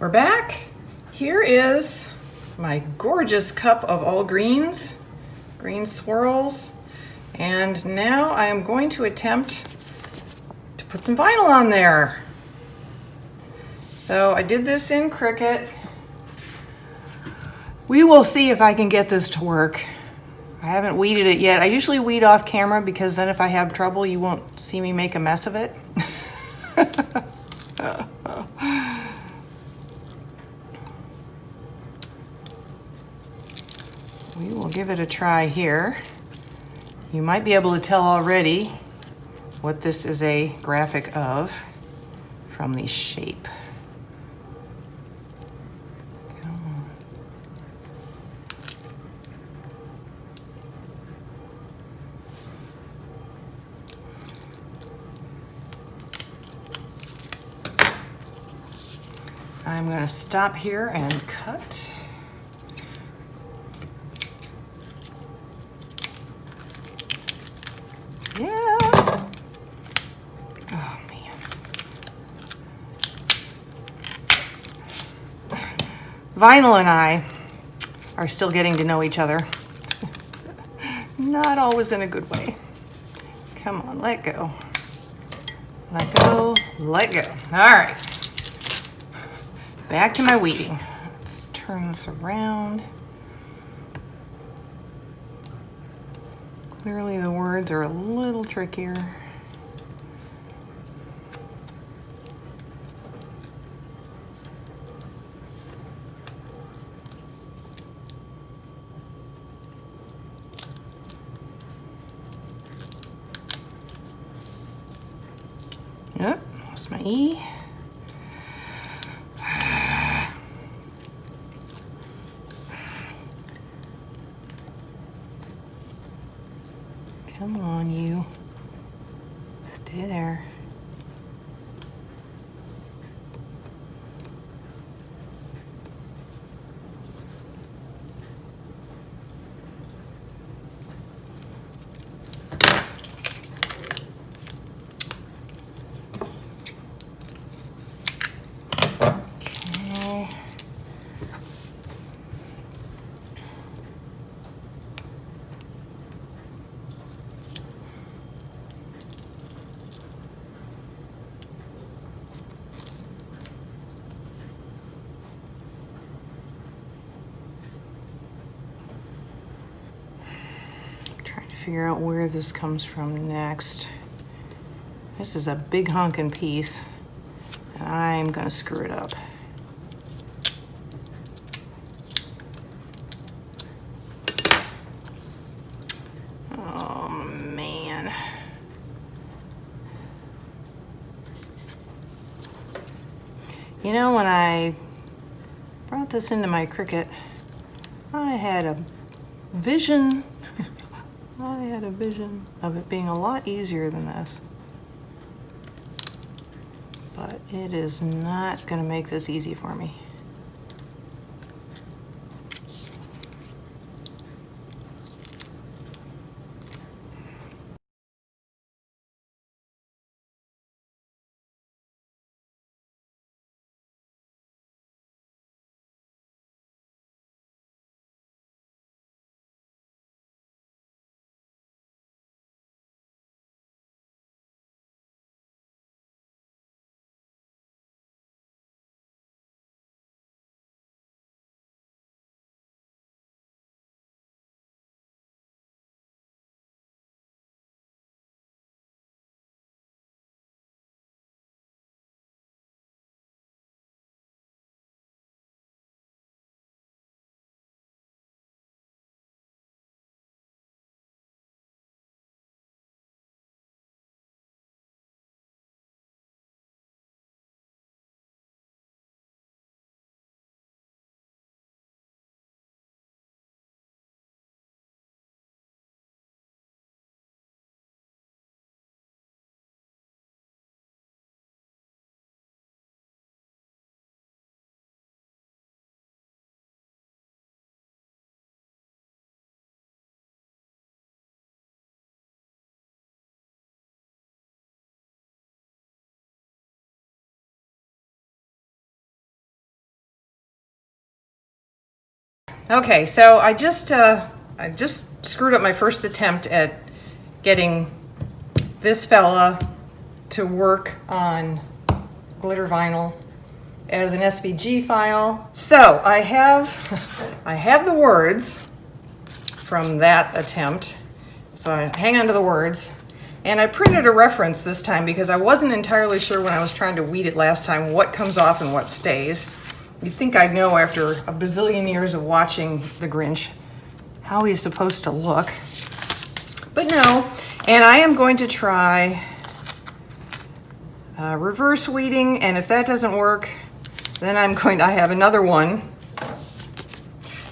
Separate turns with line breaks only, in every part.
We're back. Here is my gorgeous cup of all greens, green swirls. And now I am going to attempt to put some vinyl on there. So I did this in Cricut. We will see if I can get this to work. I haven't weeded it yet. I usually weed off camera because then if I have trouble, you won't see me make a mess of it. We will give it a try here. You might be able to tell already what this is a graphic of from the shape. I'm going to stop here and cut. Yeah. Oh man. Vinyl and I are still getting to know each other. Not always in a good way. Come on, let go. Let go, let go. All right. Back to my weeding. Let's turn this around. Clearly the words are a little trickier. Yep, that's my E. Come on, you. Stay there. Okay. Figure out where this comes from next. This is a big honkin' piece, and I'm gonna screw it up. Oh man. You know, when I brought this into my Cricut, I had a vision of it being a lot easier than this. But it is not going to make this easy for me. Okay, so I just screwed up my first attempt at getting this fella to work on glitter vinyl as an SVG file. So I have the words from that attempt. So I hang on to the words. And I printed a reference this time because I wasn't entirely sure when I was trying to weed it last time what comes off and what stays. You'd think I'd know after a bazillion years of watching the Grinch how he's supposed to look. But no, and I am going to try reverse weeding, and if that doesn't work, then I have another one,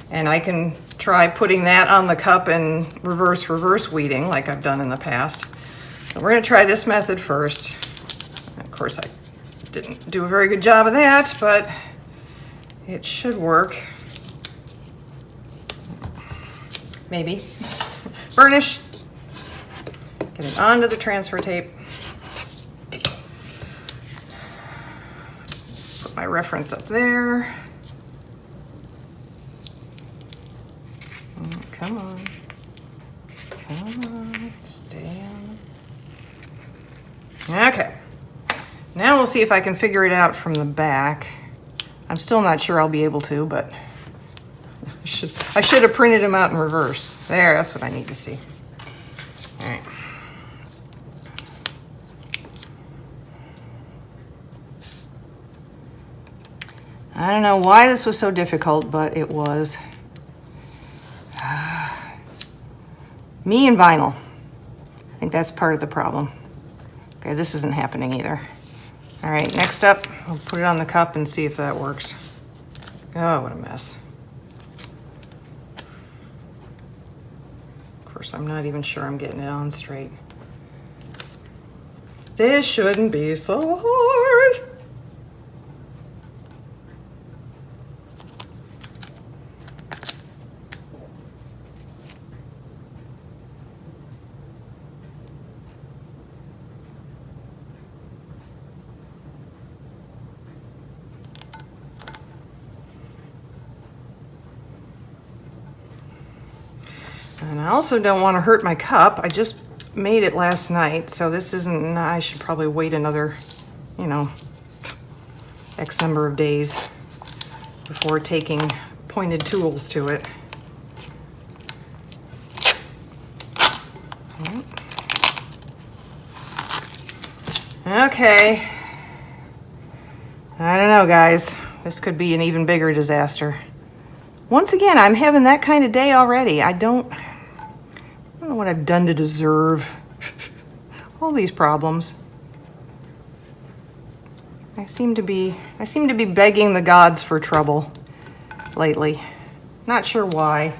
and I can try putting that on the cup and reverse weeding like I've done in the past. So we're gonna try this method first. Of course, I didn't do a very good job of that, but it should work. Maybe. Burnish. Get it onto the transfer tape. Put my reference up there. Come on. Come on. Stay on. Okay. Now we'll see if I can figure it out from the back. I'm still not sure I'll be able to, but I should have printed them out in reverse. There, that's what I need to see. All right. I don't know why this was so difficult, but it was. Me and vinyl. I think that's part of the problem. Okay, this isn't happening either. All right, next up, I'll put it on the cup and see if that works. Oh, what a mess. Of course, I'm not even sure I'm getting it on straight. This shouldn't be so hard. And I also don't want to hurt my cup. I just made it last night, so this isn't, I should probably wait another, you know, X number of days before taking pointed tools to it. Okay. I don't know, guys. This could be an even bigger disaster. Once again, I'm having that kind of day already. I don't know what I've done to deserve all these problems. I seem to be begging the gods for trouble lately. Not sure why.